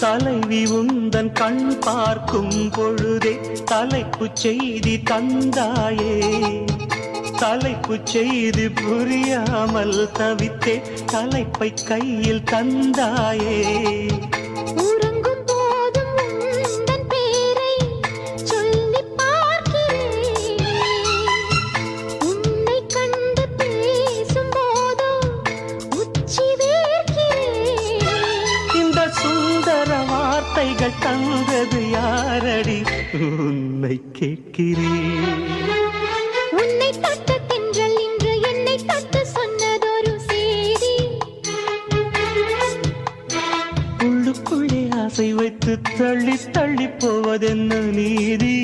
தலைவி உந்தன் கண் பார்க்கும் பொழுதே தலைப்பு செய்தி தந்தாயே. தலைப்பு செய்தி புரியாமல் தவித்தே தலைப்பை கையில் தந்தாயே. உறங்கும் போதும் உந்தன் பேரை சொல்லி பார்க்கிறேன். உன்னை கண்டு பேசும் போதோ உச்சி வேர்க்கிறேன். இந்த சுந்தர வார்த்தைகள் தந்தது யாரடி உன்னை கேட்கிறேன். உன்னை தட்ட தென்றல் இன்று என்னை தட்ட சொன்னதொரு செய்தி. உள்ளுக்குள்ளே ஆசை வைத்து தள்ளி தள்ளி போவதென்ன நீதி.